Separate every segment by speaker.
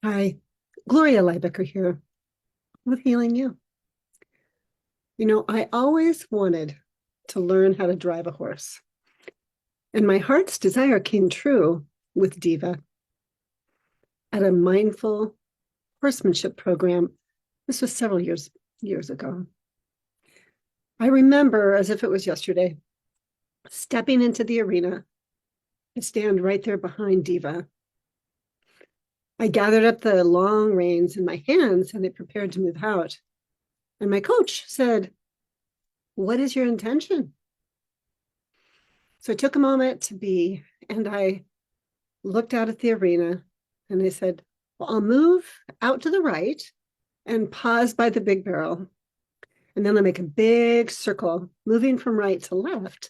Speaker 1: Hi, Gloria Leibecker here with Healing You. I always wanted to learn how to drive a horse, and my heart's desire came true with Diva at a Mindful Horsemanship Program. This was several years ago. I remember as if it was yesterday, stepping into the arena. I stand right there behind Diva. I gathered up the long reins in my hands and I prepared to move out. And my coach said, "What is your intention?" So I took a moment to be, and I looked out at the arena and I said, "Well, I'll move out to the right and pause by the big barrel. And then I'll make a big circle, moving from right to left,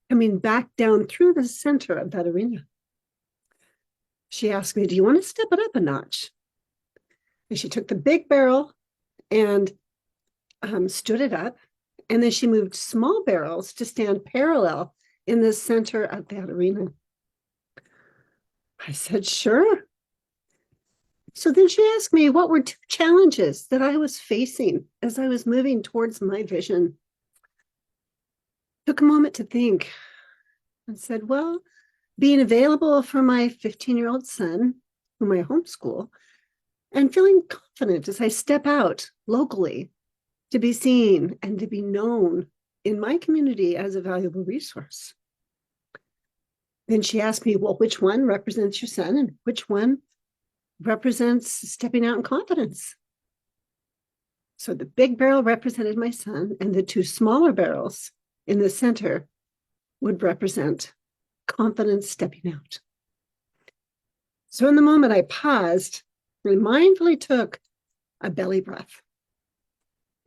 Speaker 1: coming back down through the center of that arena." She asked me, "Do you want to step it up a notch?" And she took the big barrel and stood it up. And then she moved small barrels to stand parallel in the center of that arena. I said, "Sure." So then she asked me what were two challenges that I was facing as I was moving towards my vision. Took a moment to think and said, well, being available for my 15-year-old son, whom I homeschool, and feeling confident as I step out locally to be seen and to be known in my community as a valuable resource. Then she asked me, well, which one represents your son and which one represents stepping out in confidence? So the big barrel represented my son, and the two smaller barrels in the center would represent confidence stepping out. So in the moment, I paused and mindfully took a belly breath.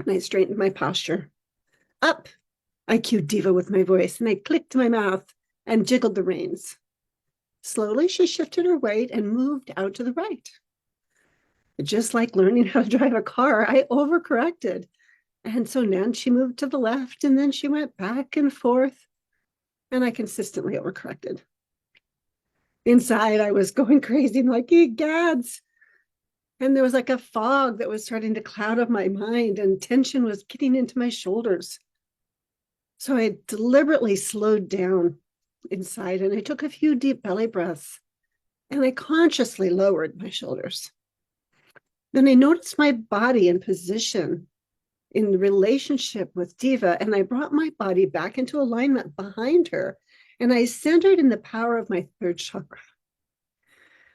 Speaker 1: And I straightened my posture. Up, I cued Diva with my voice, and I clicked my mouth and jiggled the reins. Slowly, she shifted her weight and moved out to the right. Just like learning how to drive a car, I overcorrected. And so then she moved to the left, and then she went back and forth, and I consistently overcorrected. Inside, I was going crazy, like, gads. And there was like a fog that was starting to cloud up my mind, and tension was getting into my shoulders. So I deliberately slowed down inside, and I took a few deep belly breaths, and I consciously lowered my shoulders. Then I noticed my body in position in relationship with Diva, and I brought my body back into alignment behind her, and I centered in the power of my third chakra.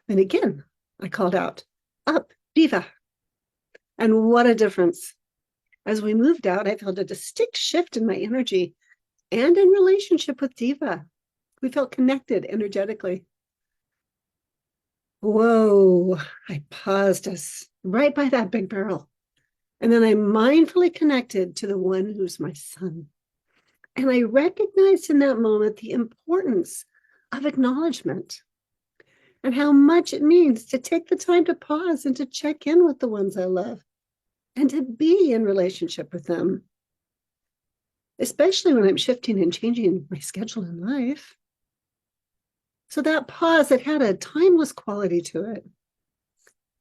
Speaker 1: Then again, I called out, "Up, Diva." And what a difference. As we moved out, I felt a distinct shift in my energy and in relationship with Diva. We felt connected energetically. Whoa, I paused us right by that big barrel. And then I mindfully connected to the one who's my son. And I recognized in that moment the importance of acknowledgement and how much it means to take the time to pause and to check in with the ones I love and to be in relationship with them, especially when I'm shifting and changing my schedule in life. So that pause, it had a timeless quality to it,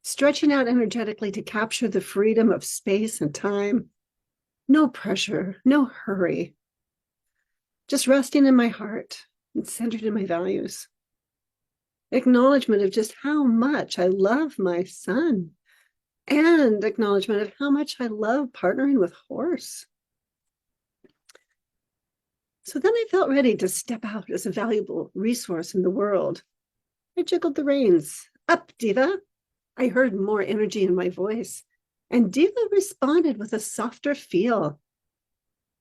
Speaker 1: stretching out energetically to capture the freedom of space and time. No pressure, no hurry, just resting in my heart and centered in my values. Acknowledgement of just how much I love my son and acknowledgement of how much I love partnering with horse. So then I felt ready to step out as a valuable resource in the world. I jiggled the reins. Up, Diva. I heard more energy in my voice, and Diva responded with a softer feel.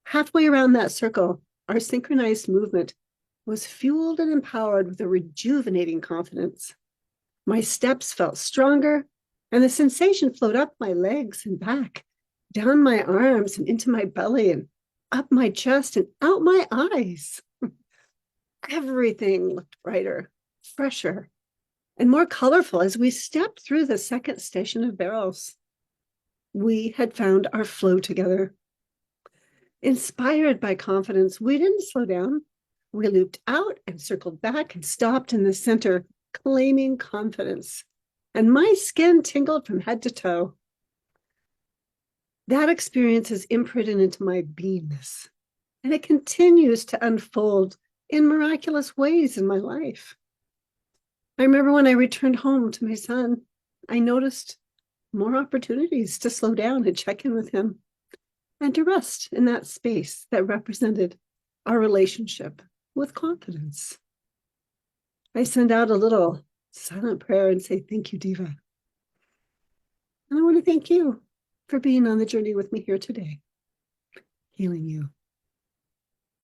Speaker 1: Halfway around that circle, our synchronized movement was fueled and empowered with a rejuvenating confidence. My steps felt stronger, and the sensation flowed up my legs and back, down my arms and into my belly and up my chest and out my eyes. Everything looked brighter, fresher, and more colorful as we stepped through the second station of barrels. We had found our flow together. Inspired by confidence, we didn't slow down. We looped out and circled back and stopped in the center, claiming confidence and my skin tingled from head to toe. That experience is imprinted into my beingness, and it continues to unfold in miraculous ways in my life. I remember when I returned home to my son, I noticed more opportunities to slow down and check in with him and to rest in that space that represented our relationship with confidence. I send out a little silent prayer and say, thank you, Diva. And I want to thank you for being on the journey with me here today, healing you.